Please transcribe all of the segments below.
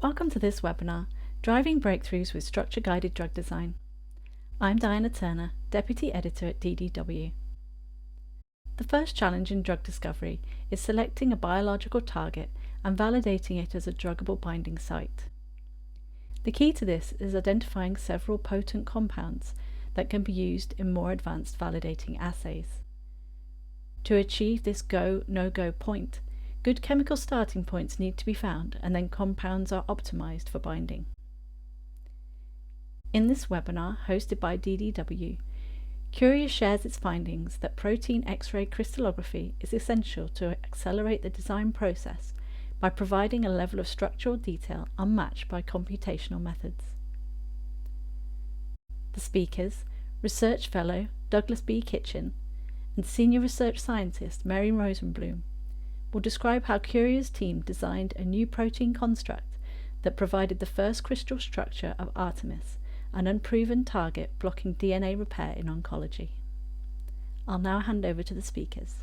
Welcome to this webinar, Driving Breakthroughs with Structure-Guided Drug Design. I'm Diana Turner, Deputy Editor at DDW. The first challenge in drug discovery is selecting a biological target and validating it as a druggable binding site. The key to this is identifying several potent compounds that can be used in more advanced validating assays. To achieve this go, no-go point, good chemical starting points need to be found, and then compounds are optimized for binding. In this webinar, hosted by DDW, Curia shares its findings that protein X-ray crystallography is essential to accelerate the design process by providing a level of structural detail unmatched by computational methods. The speakers, Research Fellow Douglas B. Kitchen and Senior Research Scientist Mary Rosenblum, will describe how Curia's team designed a new protein construct that provided the first crystal structure of Artemis, an unproven target blocking DNA repair in oncology. I'll now hand over to the speakers.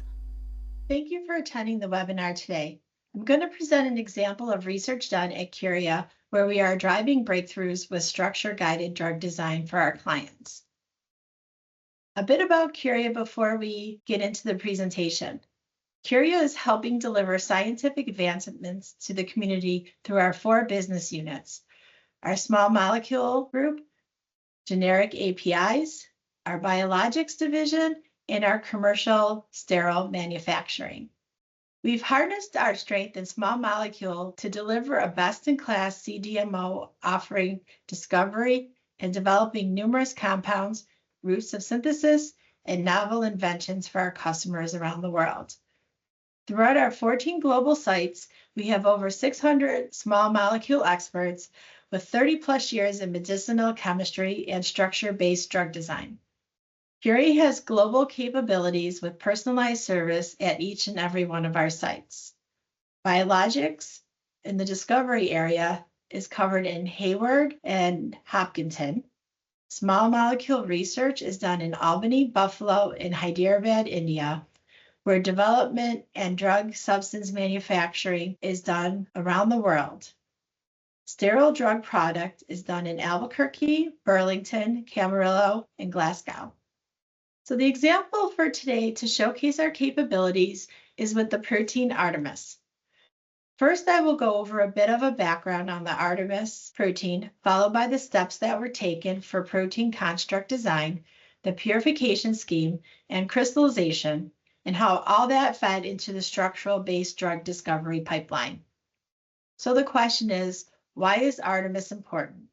Thank you for attending the webinar today. I'm going to present an example of research done at Curia where we are driving breakthroughs with structure-guided drug design for our clients. A bit about Curia before we get into the presentation. Curia is helping deliver scientific advancements to the community through our 4 business units: our small molecule group, generic APIs, our biologics division, and our commercial sterile manufacturing. We've harnessed our strength in small molecule to deliver a best-in-class CDMO offering discovery and developing numerous compounds, routes of synthesis, and novel inventions for our customers around the world. Throughout our 14 global sites, we have over 600 small molecule experts with 30+ years in medicinal chemistry and structure-based drug design. Curia has global capabilities with personalized service at each and every one of our sites. Biologics in the discovery area is covered in Hayward and Hopkinton. Small molecule research is done in Albany, Buffalo, and Hyderabad, India, where development and drug substance manufacturing is done around the world. Sterile drug product is done in Albuquerque, Burlington, Camarillo, and Glasgow. So the example for today to showcase our capabilities is with the protein Artemis. First, I will go over a bit of a background on the Artemis protein, followed by the steps that were taken for protein construct design, the purification scheme, and crystallization, and how all that fed into the structural-based drug discovery pipeline. So the question is, why is Artemis important?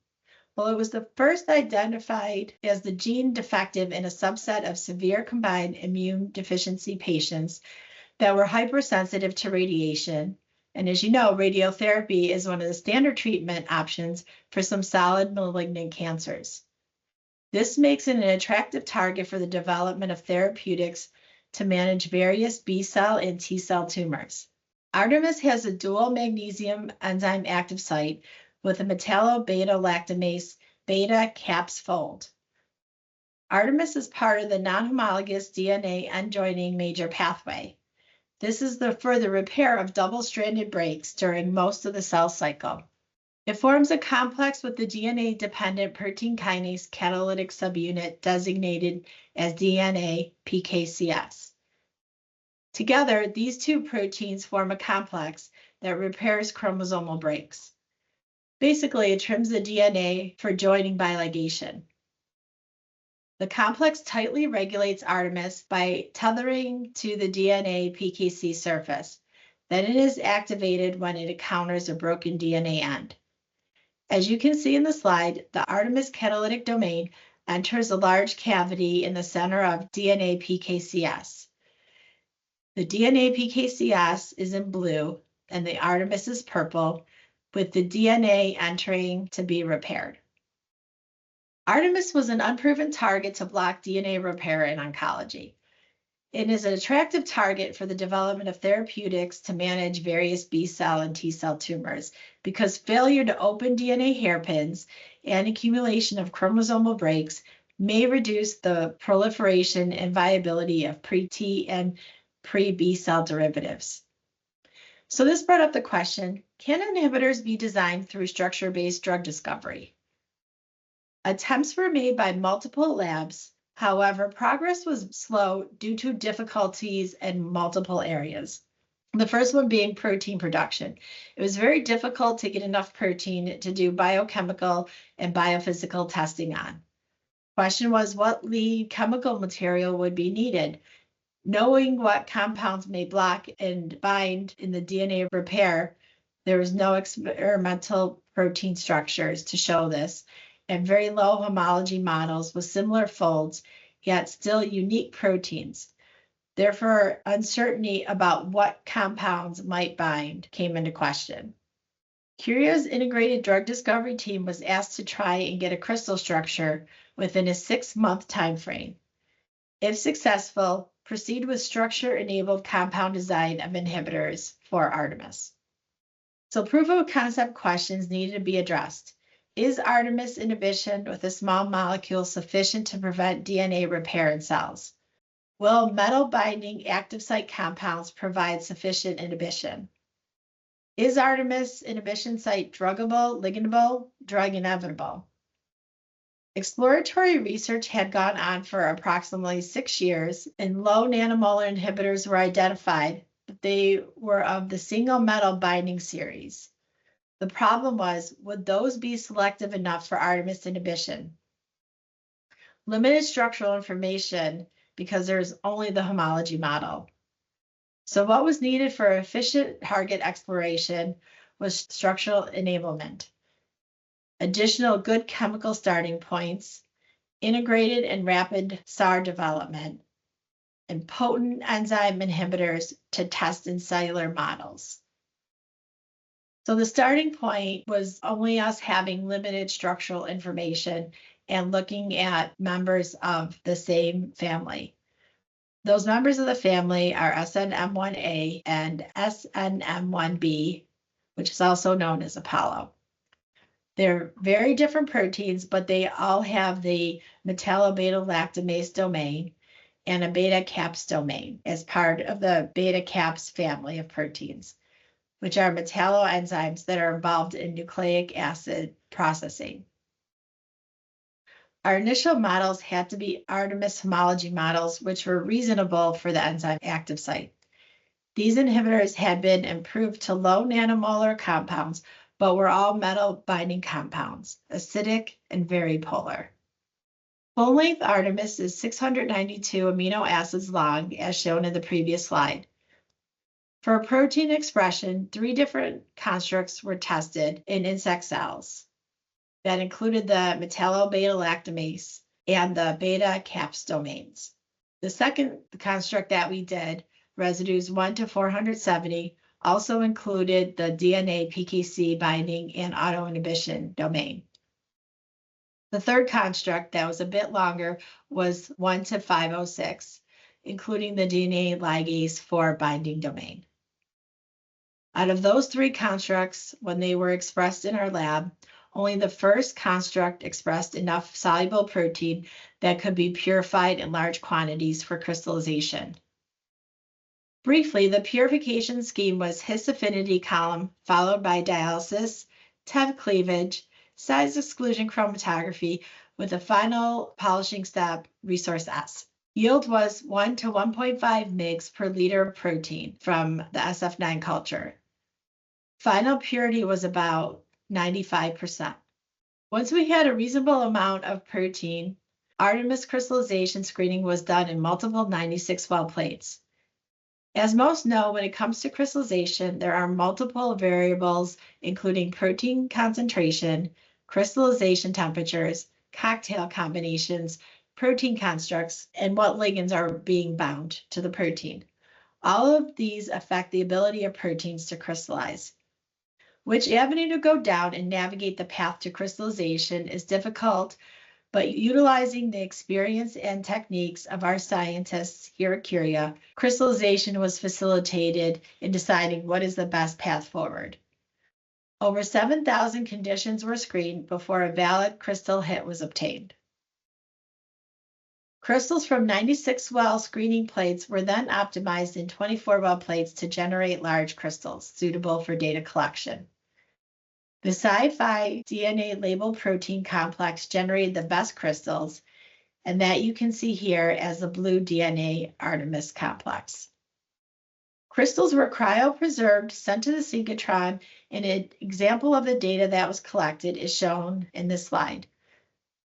Well, it was the first identified as the gene defective in a subset of severe combined immune deficiency patients that were hypersensitive to radiation. And as you know, radiotherapy is one of the standard treatment options for some solid malignant cancers. This makes it an attractive target for the development of therapeutics to manage various B-cell and T-cell tumors. Artemis has a dual magnesium enzyme active site with a metallo-beta-lactamase beta-caps fold. Artemis is part of the non-homologous DNA end-joining major pathway. This is for the repair of double-stranded breaks during most of the cell cycle. It forms a complex with the DNA-dependent protein kinase catalytic subunit designated as DNA PKCS. Together, these 2 proteins form a complex that repairs chromosomal breaks. Basically, it trims the DNA for joining by ligation. The complex tightly regulates Artemis by tethering to the DNA PKC surface. Then it is activated when it encounters a broken DNA end. As you can see in the slide, the Artemis catalytic domain enters a large cavity in the center of DNA PKCS. The DNA PKCS is in blue and the Artemis is purple, with the DNA entering to be repaired. Artemis was an unproven target to block DNA repair in oncology. It is an attractive target for the development of therapeutics to manage various B-cell and T-cell tumors because failure to open DNA hairpins and accumulation of chromosomal breaks may reduce the proliferation and viability of pre-T and pre-B cell derivatives. So this brought up the question, Can inhibitors be designed through structure-based drug discovery? Attempts were made by multiple labs. However, progress was slow due to difficulties in multiple areas. The first one being protein production. It was very difficult to get enough protein to do biochemical and biophysical testing on. Question was what lead chemical material would be needed. Knowing what compounds may block and bind in the DNA repair, there was no experimental protein structures to show this, and very low homology models with similar folds, yet still unique proteins. Therefore, uncertainty about what compounds might bind came into question. Curia's integrated drug discovery team was asked to try and get a crystal structure within a 6-month time frame. If successful, proceed with structure-enabled compound design of inhibitors for Artemis. So proof of concept questions needed to be addressed. Is Artemis inhibition with a small molecule sufficient to prevent DNA repair in cells? Will metal binding active site compounds provide sufficient inhibition? Is Artemis inhibition site druggable, ligandable, drug inevitable? Exploratory research had gone on for approximately 6 years, and low nanomolar inhibitors were identified, but they were of the single metal binding series. The problem was, would those be selective enough for Artemis inhibition? Limited structural information because there's only the homology model. So what was needed for efficient target exploration was structural enablement, additional good chemical starting points, integrated and rapid SAR development, and potent enzyme inhibitors to test in cellular models. So the starting point was only us having limited structural information and looking at members of the same family. Those members of the family are SNM1A and SNM1B, which is also known as Apollo. They're very different proteins, but they all have the metallo-beta-lactamase domain and a beta-caps domain as part of the beta-caps family of proteins, which are metalloenzymes that are involved in nucleic acid processing. Our initial models had to be Artemis homology models, which were reasonable for the enzyme active site. These inhibitors had been improved to low nanomolar compounds, but were all metal binding compounds, acidic and very polar. Full-length Artemis is 692 amino acids long, as shown in the previous slide. For protein expression, 3 different constructs were tested in insect cells. That included the metallo-beta-lactamase and the beta-caps domains. The second construct that we did, residues 1 to 470, also included the DNA PKC binding and autoinhibition domain. The third construct that was a bit longer was 1 to 506, including the DNA ligase 4 binding domain. Out of those 3 constructs, when they were expressed in our lab, only the first construct expressed enough soluble protein that could be purified in large quantities for crystallization. Briefly, the purification scheme was His affinity column followed by dialysis, TEV cleavage, size exclusion chromatography with a final polishing step, resource S. Yield was 1 to 1.5 mg per liter of protein from the SF9 culture. Final purity was about 95%. Once we had a reasonable amount of protein, Artemis crystallization screening was done in multiple 96-well plates. As most know, when it comes to crystallization, there are multiple variables, including protein concentration, crystallization temperatures, cocktail combinations, protein constructs, and what ligands are being bound to the protein. All of these affect the ability of proteins to crystallize. Which avenue to go down and navigate the path to crystallization is difficult, but utilizing the experience and techniques of our scientists here at Curia, crystallization was facilitated in deciding what is the best path forward. Over 7,000 conditions were screened before a valid crystal hit was obtained. Crystals from 96-well screening plates were then optimized in 24-well plates to generate large crystals suitable for data collection. The sci-fi DNA labeled protein complex generated the best crystals, and that you can see here as the blue DNA Artemis complex. Crystals were cryopreserved, sent to the synchrotron, and an example of the data that was collected is shown in this slide.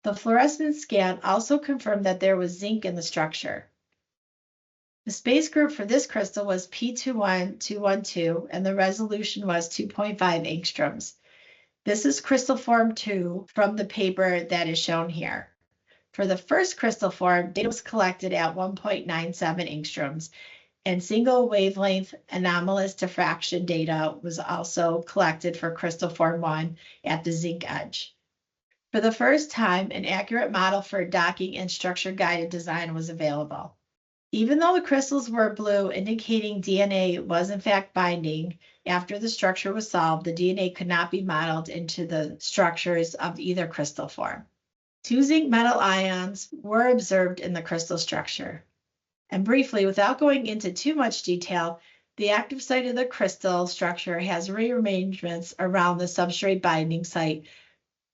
The fluorescence scan also confirmed that there was zinc in the structure. The space group for this crystal was P21212, and the resolution was 2.5 angstroms. This is crystal form 2 from the paper that is shown here. For the first crystal form, data was collected at 1.97 angstroms, and single wavelength anomalous diffraction data was also collected for crystal form 1 at the zinc edge. For the first time, an accurate model for docking and structure-guided design was available. Even though the crystals were blue, indicating DNA was in fact binding, after the structure was solved, the DNA could not be modeled into the structures of either crystal form. 2 zinc metal ions were observed in the crystal structure. And briefly, without going into too much detail, the active site of the crystal structure has rearrangements around the substrate binding site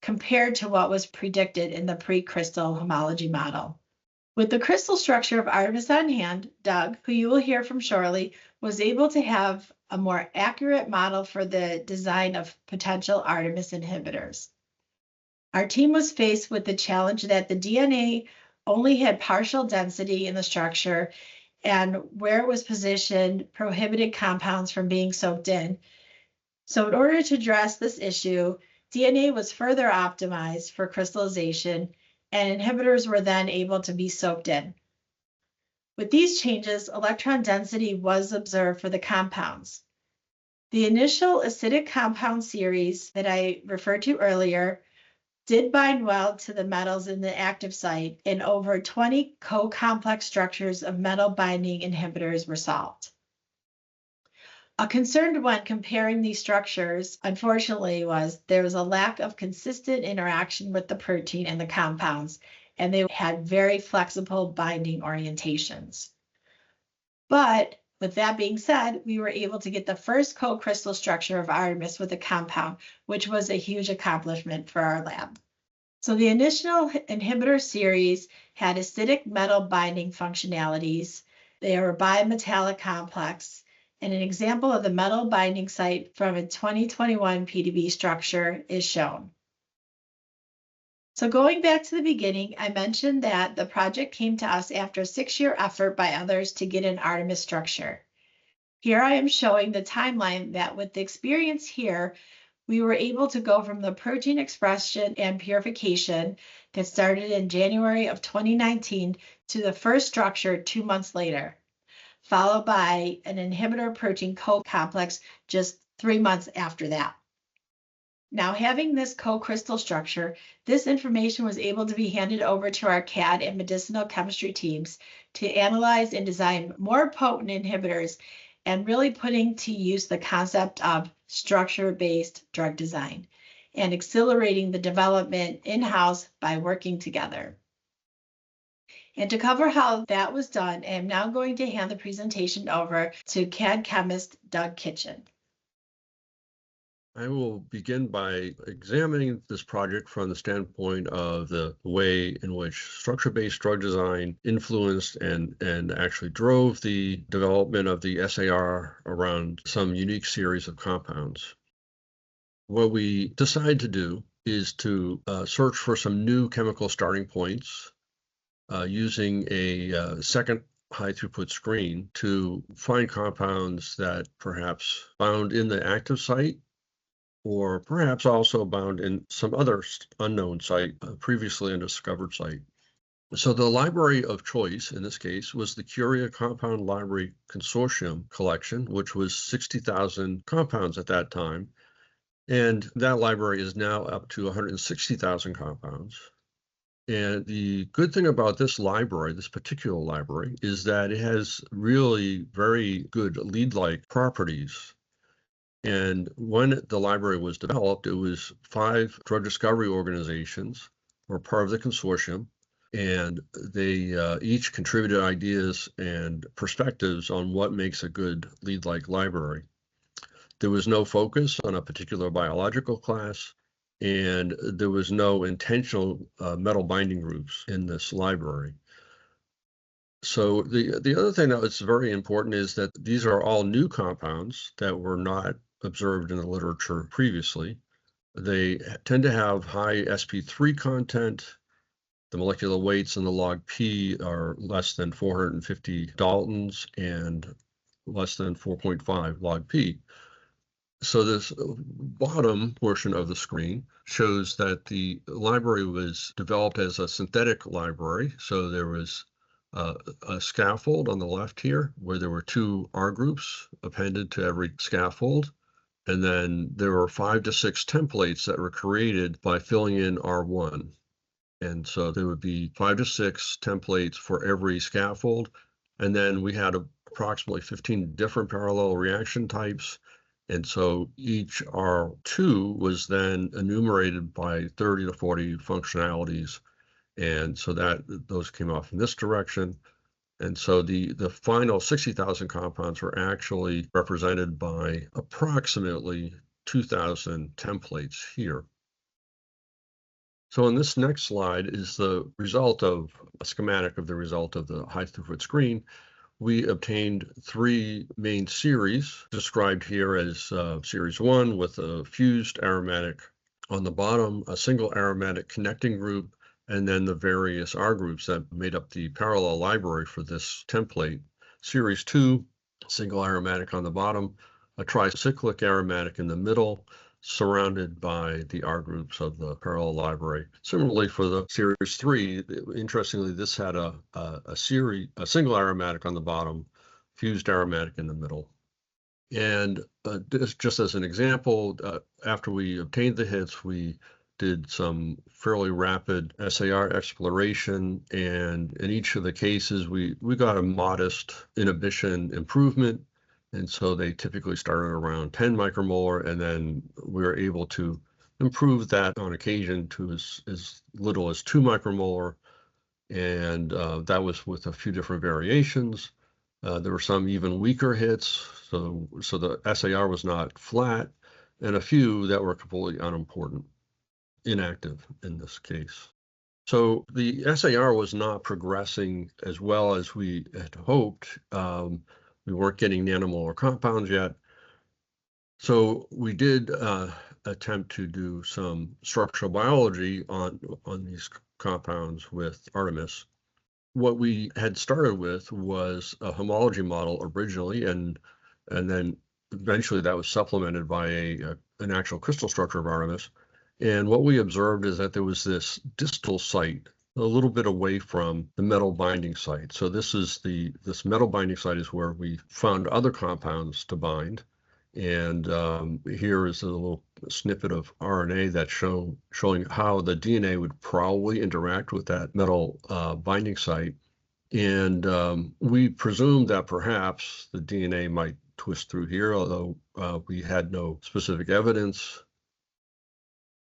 compared to what was predicted in the pre-crystal homology model. With the crystal structure of Artemis on hand, Doug, who you will hear from shortly, was able to have a more accurate model for the design of potential Artemis inhibitors. Our team was faced with the challenge that the DNA only had partial density in the structure, and where it was positioned prohibited compounds from being soaked in. So in order to address this issue, DNA was further optimized for crystallization, and inhibitors were then able to be soaked in. With these changes, electron density was observed for the compounds. The initial acidic compound series that I referred to earlier did bind well to the metals in the active site, and over 20 co-complex structures of metal binding inhibitors were solved. A concern when comparing these structures, unfortunately, was there was a lack of consistent interaction with the protein and the compounds, and they had very flexible binding orientations. But with that being said, we were able to get the first co-crystal structure of Artemis with a compound, which was a huge accomplishment for our lab. So the initial inhibitor series had acidic metal binding functionalities. They are a bimetallic complex, and an example of the metal binding site from a 2021 PDB structure is shown. So going back to the beginning, I mentioned that the project came to us after a 6-year effort by others to get an Artemis structure. Here I am showing the timeline that with the experience here, we were able to go from the protein expression and purification that started in January of 2019 to the first structure 2 months later, followed by an inhibitor protein co-complex just 3 months after that. Now, having this co-crystal structure, this information was able to be handed over to our CAD and medicinal chemistry teams to analyze and design more potent inhibitors, and really putting to use the concept of structure-based drug design and accelerating the development in-house by working together. And to cover how that was done, I am now going to hand the presentation over to CAD chemist Doug Kitchen. I will begin by examining this project from the standpoint of the way in which structure-based drug design influenced and actually drove the development of the SAR around some unique series of compounds. What we decided to do is to search for some new chemical starting points using a second high-throughput screen to find compounds that perhaps bound in the active site, or perhaps also bound in some other unknown site, previously undiscovered site. So the library of choice in this case was the Curia Compound Library Consortium collection, which was 60,000 compounds at that time. And that library is now up to 160,000 compounds. And the good thing about this library, this particular library, is that it has really very good lead-like properties. And when the library was developed, it was 5 drug discovery organizations were part of the consortium, and they each contributed ideas and perspectives on what makes a good lead-like library. There was no focus on a particular biological class, and there was no intentional metal binding groups in this library. So the other thing that was very important is that these are all new compounds that were not observed in the literature previously. They tend to have high sp3 content. The molecular weights in the log P are less than 450 Daltons and less than 4.5 log P. So this bottom portion of the screen shows that the library was developed as a synthetic library. So there was a scaffold on the left here where there were 2 R groups appended to every scaffold. And then there were 5 to 6 templates that were created by filling in R1. And so there would be 5 to 6 templates for every scaffold. And then we had approximately 15 different parallel reaction types. And so each R2 was then enumerated by 30 to 40 functionalities. And so those came off in this direction. And so the final 60,000 compounds were actually represented by approximately 2,000 templates here. So in this next slide is the result of a schematic of the result of the high throughput screen. We obtained 3 main series described here as series 1 with a fused aromatic on the bottom, a single aromatic connecting group, and then the various R groups that made up the parallel library for this template. Series 2, single aromatic on the bottom, a tricyclic aromatic in the middle, surrounded by the R groups of the parallel library. Similarly, for the series 3, interestingly, this had a single aromatic on the bottom, fused aromatic in the middle. And just as an example, after we obtained the hits, we did some fairly rapid SAR exploration, and in each of the cases, we got a modest inhibition improvement. And so they typically started around 10 micromolar, and then we were able to improve that on occasion to as little as 2 micromolar. And that was with a few different variations. There were some even weaker hits, so the SAR was not flat, and a few that were completely unimportant, inactive in this case. So the SAR was not progressing as well as we had hoped. We weren't getting nanomolar compounds yet. So we did attempt to do some structural biology on these compounds with Artemis. What we had started with was a homology model originally, and then eventually that was supplemented by an actual crystal structure of Artemis. And what we observed is that there was this distal site a little bit away from the metal binding site. So this metal binding site is where we found other compounds to bind. And here is a little snippet of RNA that's showing how the DNA would probably interact with that metal binding site. And we presumed that perhaps the DNA might twist through here, although we had no specific evidence.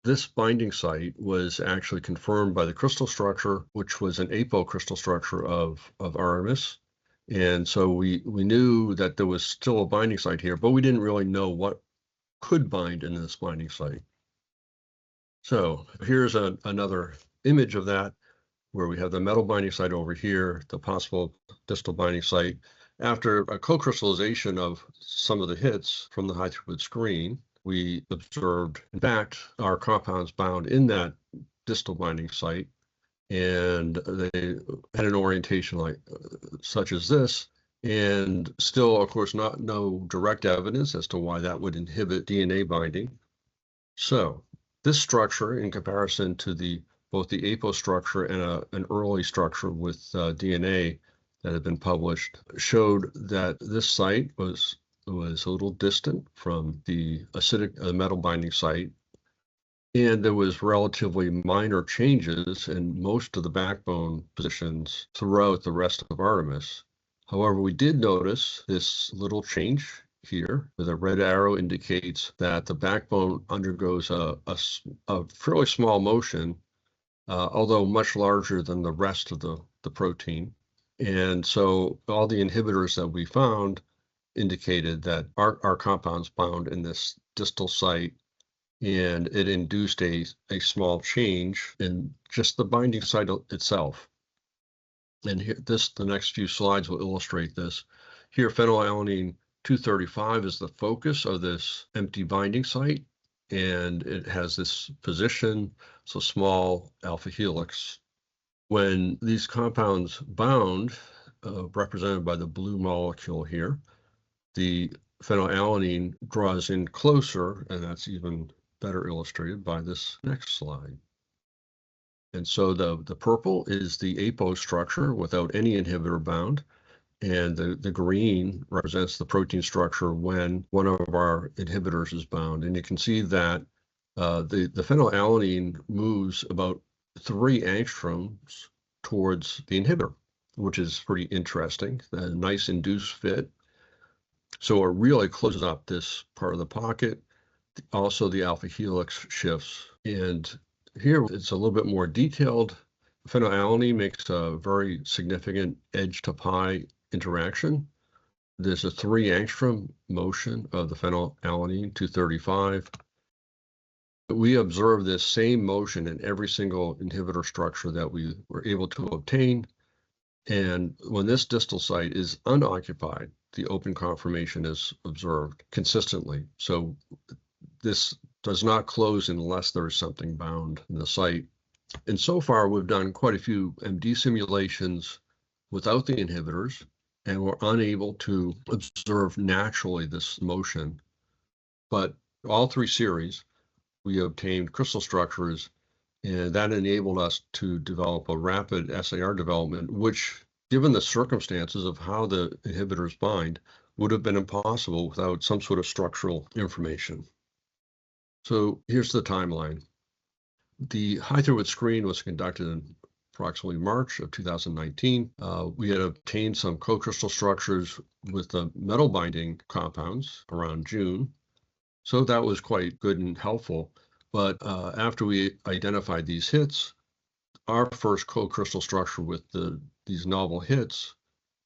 This binding site was actually confirmed by the crystal structure, which was an apo crystal structure of Artemis. And so we knew that there was still a binding site here, but we didn't really know what could bind in this binding site. So here's another image of that, where we have the metal binding site over here, the possible distal binding site. After a co-crystallization of some of the hits from the high throughput screen, we observed, in fact, our compounds bound in that distal binding site, and they had an orientation such as this, and still, of course, no direct evidence as to why that would inhibit DNA binding. So this structure, in comparison to both the apo structure and an early structure with DNA that had been published, showed that this site was a little distant from the acidic metal binding site, and there was relatively minor changes in most of the backbone positions throughout the rest of Artemis. However, we did notice this little change here, where the red arrow indicates that the backbone undergoes a fairly small motion, although much larger than the rest of the protein. And so all the inhibitors that we found indicated that our compounds bound in this distal site, and it induced a small change in just the binding site itself. And here, the next few slides will illustrate this. Here, phenylalanine 235 is the focus of this empty binding site, and it has this position, so small alpha helix. When these compounds bound, represented by the blue molecule here, the phenylalanine draws in closer, and that's even better illustrated by this next slide. And so the purple is the apo structure without any inhibitor bound, and the green represents the protein structure when one of our inhibitors is bound. And you can see that the phenylalanine moves about 3 angstroms towards the inhibitor, which is pretty interesting. A nice induced fit. So it really closes up this part of the pocket. Also, the alpha helix shifts. And here it's a little bit more detailed. Phenylalanine makes a very significant edge to pi interaction. There's a 3 angstrom motion of the phenylalanine 235. We observe this same motion in every single inhibitor structure that we were able to obtain. And when this distal site is unoccupied, the open conformation is observed consistently. So this does not close unless there is something bound in the site. And so far, we've done quite a few MD simulations without the inhibitors, and we're unable to observe naturally this motion. But all 3 series, we obtained crystal structures, and that enabled us to develop a rapid SAR development, which, given the circumstances of how the inhibitors bind, would have been impossible without some sort of structural information. So here's the timeline. The high-throughput screen was conducted in approximately March of 2019. We had obtained some co-crystal structures with the metal binding compounds around June. So that was quite good and helpful. But after we identified these hits, our first co-crystal structure with these novel hits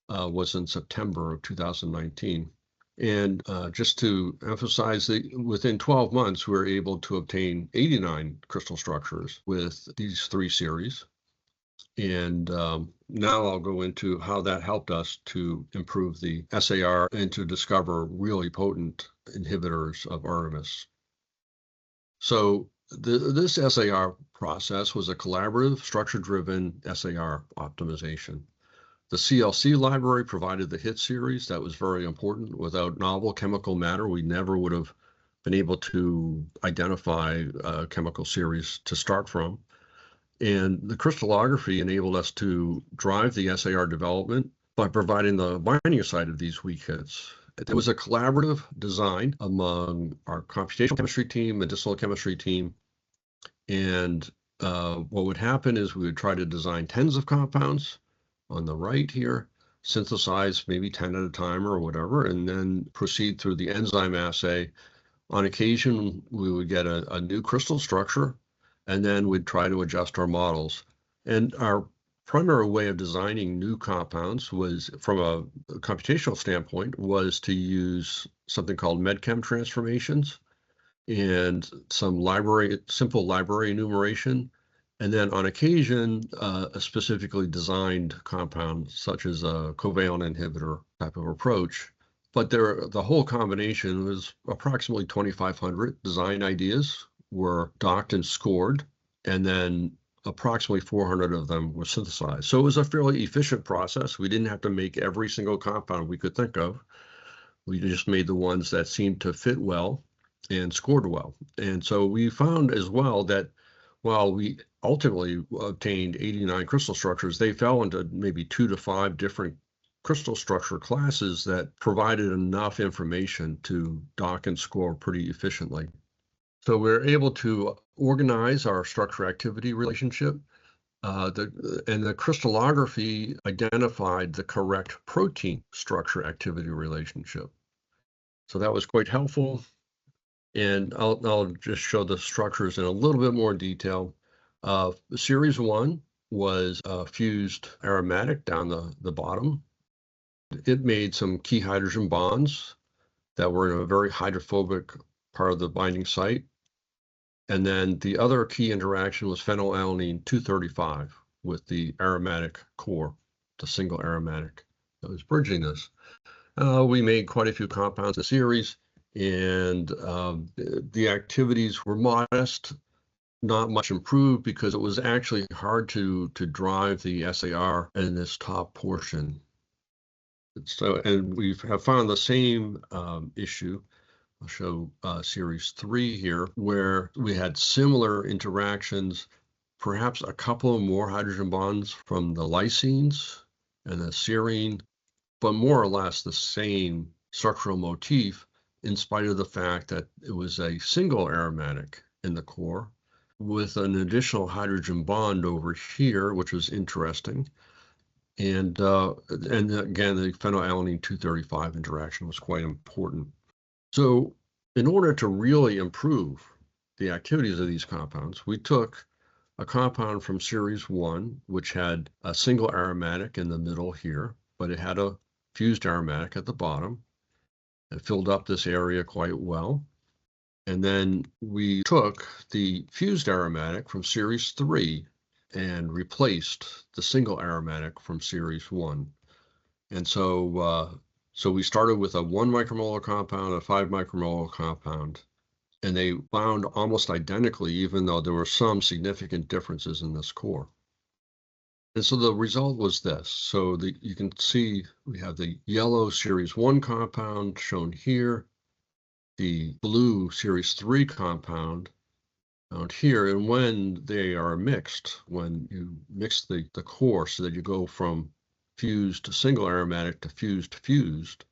was in September of 2019. And just to emphasize that within 12 months, we were able to obtain 89 crystal structures with these 3 series. And now I'll go into how that helped us to improve the SAR and to discover really potent inhibitors of Artemis. So this SAR process was a collaborative, structure-driven SAR optimization. The CLC library provided the hit series. That was very important. Without novel chemical matter, we never would have been able to identify a chemical series to start from. And the crystallography enabled us to drive the SAR development by providing the binding site of these weak hits. It was a collaborative design among our computational chemistry team, medicinal chemistry team. And what would happen is we would try to design tens of compounds on the right here, synthesize maybe 10 at a time or whatever, and then proceed through the enzyme assay. On occasion, we would get a new crystal structure, and then we'd try to adjust our models. And our primary way of designing new compounds was, from a computational standpoint, was to use something called medchem transformations and some simple library enumeration. And then on occasion, a specifically designed compound, such as a covalent inhibitor type of approach. But the whole combination was approximately 2,500 design ideas were docked and scored, and then approximately 400 of them were synthesized. So it was a fairly efficient process. We didn't have to make every single compound we could think of. We just made the ones that seemed to fit well and scored well. And so we found as well that while we ultimately obtained 89 crystal structures, they fell into maybe 2 to 5 different crystal structure classes that provided enough information to dock and score pretty efficiently. So we're able to organize our structure activity relationship. And the crystallography identified the correct protein structure activity relationship. So that was quite helpful. And I'll just show the structures in a little bit more detail. Series 1 was fused aromatic down the bottom. It made some key hydrogen bonds that were in a very hydrophobic part of the binding site. And then the other key interaction was phenylalanine 235 with the aromatic core, the single aromatic that was bridging this. We made quite a few compounds in the series, and the activities were modest, not much improved because it was actually hard to drive the SAR in this top portion. So, and we have found the same issue. I'll show series 3 here, where we had similar interactions, perhaps a couple more hydrogen bonds from the lysines and the serine, but more or less the same structural motif, in spite of the fact that it was a single aromatic in the core with an additional hydrogen bond over here, which was interesting. And again, the phenylalanine 235 interaction was quite important. So in order to really improve the activities of these compounds, we took a compound from series 1, which had a single aromatic in the middle here, but it had a fused aromatic at the bottom. It filled up this area quite well. And then we took the fused aromatic from series 3 and replaced the single aromatic from series 1. And so we started with a 1 micromolar compound, a 5 micromolar compound, and they bound almost identically, even though there were some significant differences in this core. And so the result was this. So you can see we have the yellow series 1 compound shown here, the blue series 3 compound out here. And when they are mixed, when you mix the core so that you go from fused to single aromatic to fused,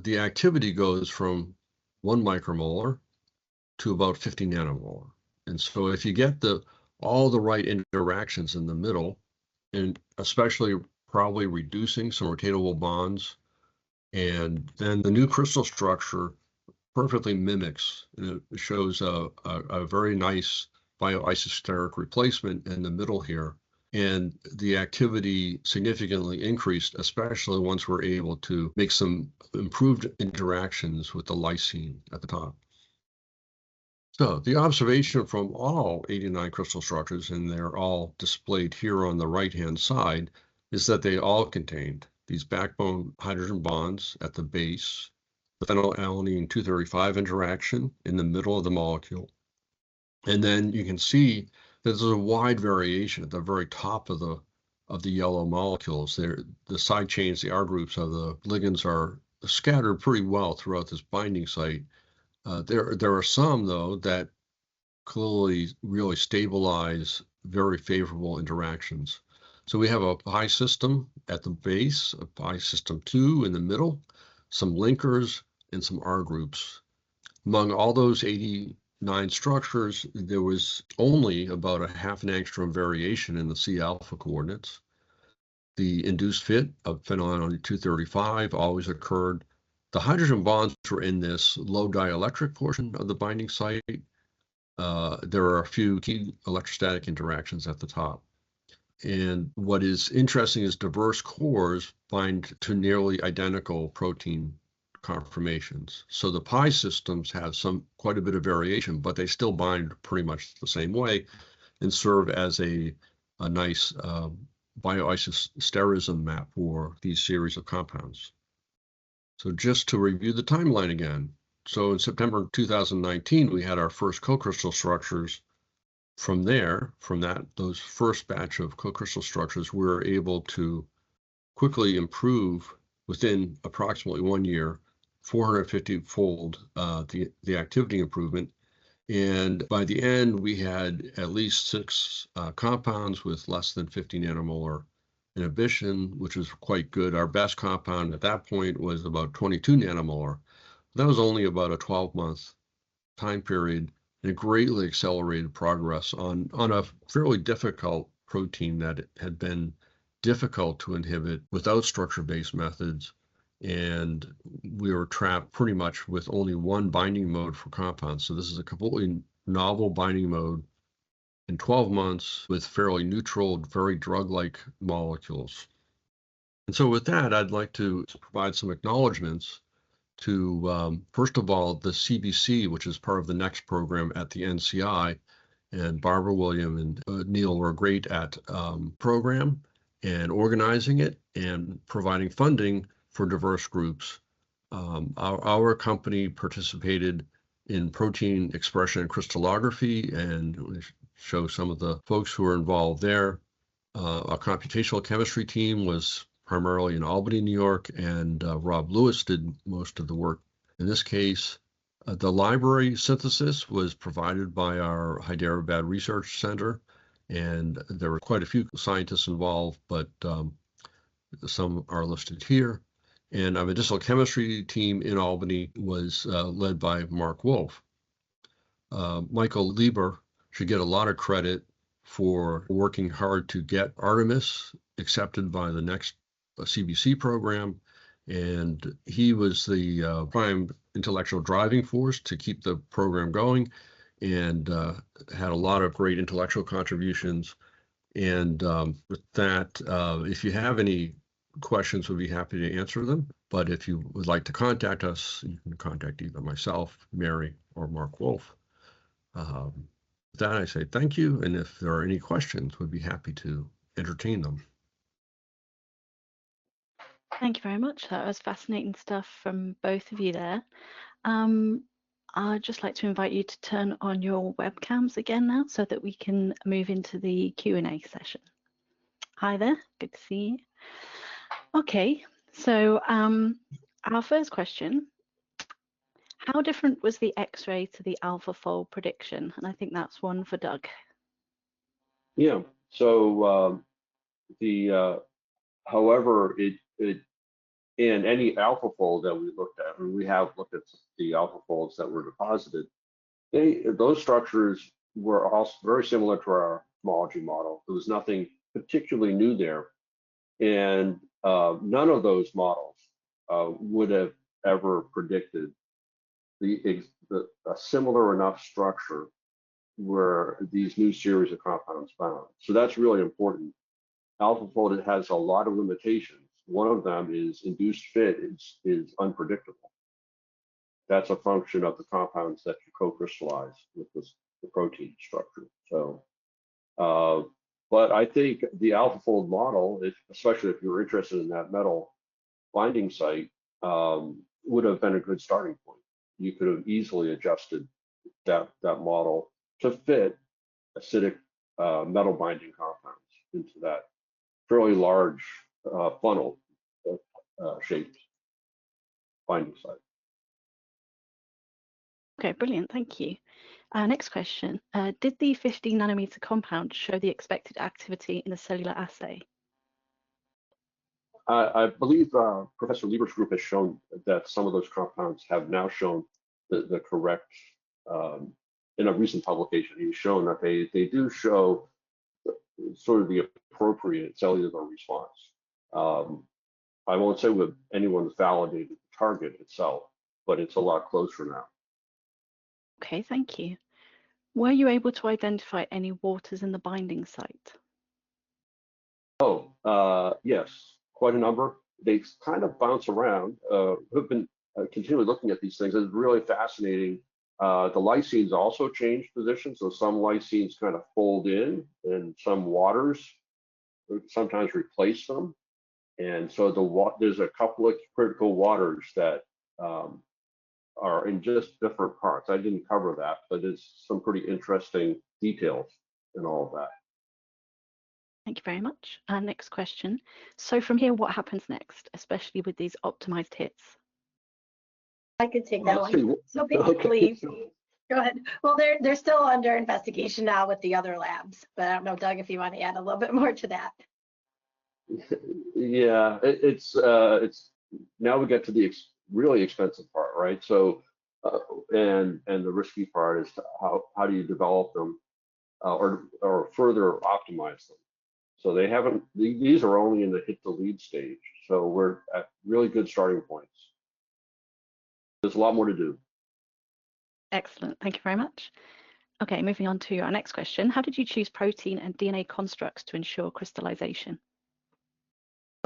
the activity goes from 1 micromolar to about 50 nanomolar. And so if you get all the right interactions in the middle, and especially probably reducing some rotatable bonds, and then the new crystal structure perfectly mimics, and it shows a very nice bioisosteric replacement in the middle here. And the activity significantly increased, especially once we're able to make some improved interactions with the lysine at the top. So the observation from all 89 crystal structures, and they're all displayed here on the right-hand side, is that they all contained these backbone hydrogen bonds at the base, the phenylalanine 235 interaction in the middle of the molecule. And then you can see that there's a wide variation at the very top of the yellow molecules. The side chains, the R groups of the ligands are scattered pretty well throughout this binding site. There are some, though, that clearly really stabilize very favorable interactions. So we have a pi system at the base, a pi system 2 in the middle, some linkers, and some R groups. Among all those 89 structures, there was only about a half an angstrom variation in the C alpha coordinates. The induced fit of phenylalanine 235 always occurred. The hydrogen bonds were in this low dielectric portion of the binding site. There are a few key electrostatic interactions at the top. And what is interesting is diverse cores bind to nearly identical protein conformations. So the pi systems have quite a bit of variation, but they still bind pretty much the same way and serve as a nice bioisosterism map for these series of compounds. So just to review the timeline again. So in September 2019, we had our first co-crystal structures. From those first batch of co-crystal structures, we were able to quickly improve within approximately 1 year, 450-fold the activity improvement. And by the end, we had at least 6 compounds with less than 50 nanomolar inhibition, which was quite good. Our best compound at that point was about 22 nanomolar. That was only about a 12-month time period, and it greatly accelerated progress on a fairly difficult protein that had been difficult to inhibit without structure-based methods. And we were trapped pretty much with only one binding mode for compounds. So this is a completely novel binding mode in 12 months with fairly neutral, very drug-like molecules. And so with that, I'd like to provide some acknowledgments to, first of all, the CBC, which is part of the NEXT program at the NCI. And Barbara, William, and Neil were great at program and organizing it and providing funding for diverse groups. Our company participated in protein expression and crystallography, and we show some of the folks who were involved there. Our computational chemistry team was primarily in Albany, New York, and Rob Lewis did most of the work. In this case, the library synthesis was provided by our Hyderabad Research Center, and there were quite a few scientists involved, but some are listed here. And our medicinal chemistry team in Albany was led by Mark Wolf. Michael Lieber should get a lot of credit for working hard to get Artemis accepted by the NEXT CBC program. And he was the prime intellectual driving force to keep the program going, and had a lot of great intellectual contributions. And with that, if you have any questions, we'd be happy to answer them. But if you would like to contact us, you can contact either myself, Mary, or Mark Wolf. With that, I say thank you. And if there are any questions, we'd be happy to entertain them. Thank you very much. That was fascinating stuff from both of you there. I'd just like to invite you to turn on your webcams again now so that we can move into the Q&A session. Hi there, good to see you. Okay, so our first question, how different was the X-ray to the AlphaFold prediction? And I think that's one for Doug. Yeah, so however, in any AlphaFold that we looked at, and we have looked at the AlphaFolds that were deposited, those structures were also very similar to our homology model. There was nothing particularly new there, and none of those models would have ever predicted a similar enough structure where these new series of compounds found. So that's really important. AlphaFold has a lot of limitations. One of them is induced fit is unpredictable. That's a function of the compounds that you co-crystallize with the protein structure. So, but I think the AlphaFold model, especially if you're interested in that metal binding site, would have been a good starting point. You could have easily adjusted that model to fit acidic metal binding compounds into that fairly large funnel shaped binding site. Okay, brilliant, thank you. Next question, did the 15 nanometer compound show the expected activity in a cellular assay? I believe Professor Lieber's group has shown that some of those compounds have now shown the correct, in a recent publication, he's shown that they do show sort of the appropriate cellular response. I won't say with anyone's validated the target itself, but it's a lot closer now. Okay, thank you. Were you able to identify any waters in the binding site? Oh, yes, quite a number. They kind of bounce around. We've been continually looking at these things. It's really fascinating. The lysines also change position, so some lysines kind of fold in, and some waters sometimes replace them. And so there's a couple of critical waters that are in just different parts. I didn't cover that, but it's some pretty interesting details in all of that. Thank you very much. Next question. So from here, what happens next, especially with these optimized hits? I could take that one. So basically, go ahead. Well, they're still under investigation now with the other labs, but I don't know, Doug, if you want to add a little bit more to that. Yeah, it's now we get to the really expensive part, right? So, and the risky part is how do you develop them or further optimize them? So they haven't. These are only in the hit the lead stage. So we're at really good starting points. There's a lot more to do. Excellent. Thank you very much. Okay, moving on to our next question. How did you choose protein and DNA constructs to ensure crystallization?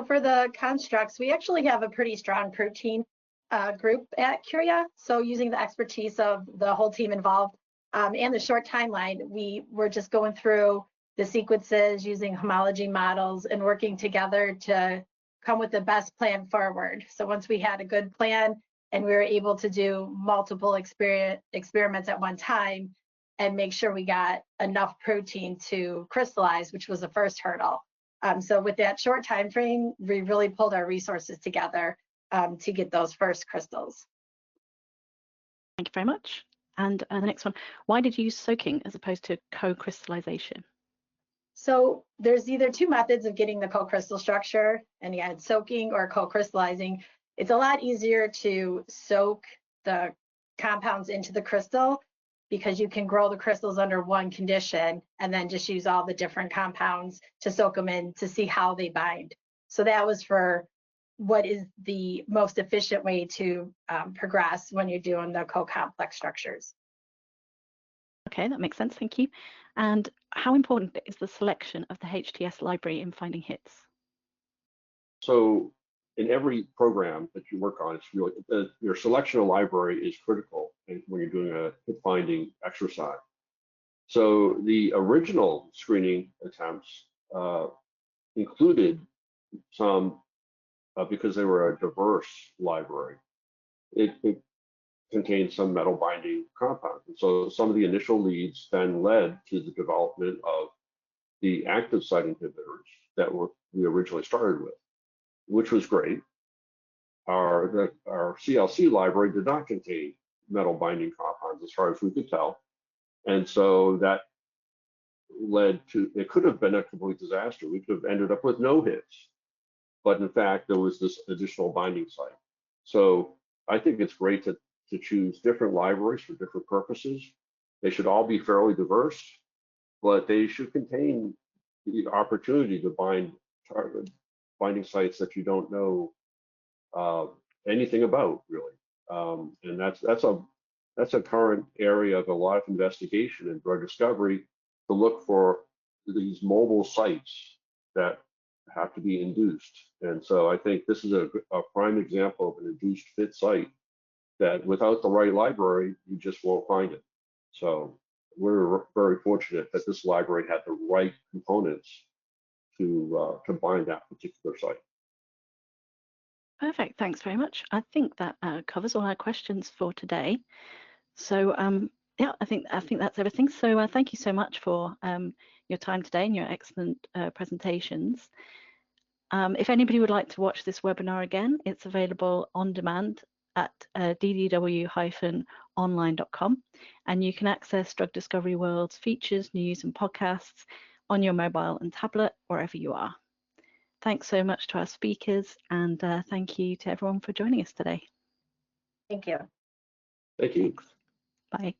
For the constructs, we actually have a pretty strong protein group at Curia. So using the expertise of the whole team involved and the short timeline, we were just going through the sequences using homology models and working together to come with the best plan forward. So once we had a good plan and we were able to do multiple experiments at one time and make sure we got enough protein to crystallize, which was the first hurdle. So with that short time frame, we really pulled our resources together to get those first crystals. Thank you very much. And the next one, why did you use soaking as opposed to co-crystallization? So there's either two methods of getting the co-crystal structure, and you had soaking or co-crystallizing. It's a lot easier to soak the compounds into the crystal because you can grow the crystals under one condition and then just use all the different compounds to soak them in to see how they bind. So that was for what is the most efficient way to progress when you're doing the co-complex structures. Okay, that makes sense, thank you. And how important is the selection of the HTS library in finding hits? So in every program that you work on, it's really your selection of library is critical when you're doing a hit finding exercise. So the original screening attempts included some, because they were a diverse library, it contained some metal binding compounds. And so some of the initial leads then led to the development of the active site inhibitors that we originally started with, which was great. Our CLC library did not contain metal binding compounds as far as we could tell. And so that led to, it could have been a complete disaster. We could have ended up with no hits. But in fact, there was this additional binding site. So I think it's great to choose different libraries for different purposes. They should all be fairly diverse, but they should contain the opportunity to bind binding sites that you don't know anything about, really. And that's a current area of a lot of investigation in drug discovery, to look for these mobile sites that have to be induced. And so I think this is a prime example of an induced fit site that without the right library, you just won't find it. So we're very fortunate that this library had the right components to bind that particular site. Perfect, thanks very much. I think that covers all our questions for today. So yeah, I think that's everything. So thank you so much for your time today and your excellent presentations. If anybody would like to watch this webinar again, it's available on demand at ddw-online.com, and you can access Drug Discovery World's features, news and podcasts on your mobile and tablet wherever you are. Thanks so much to our speakers, and thank you to everyone for joining us today. Thank you. Thank you. Bye.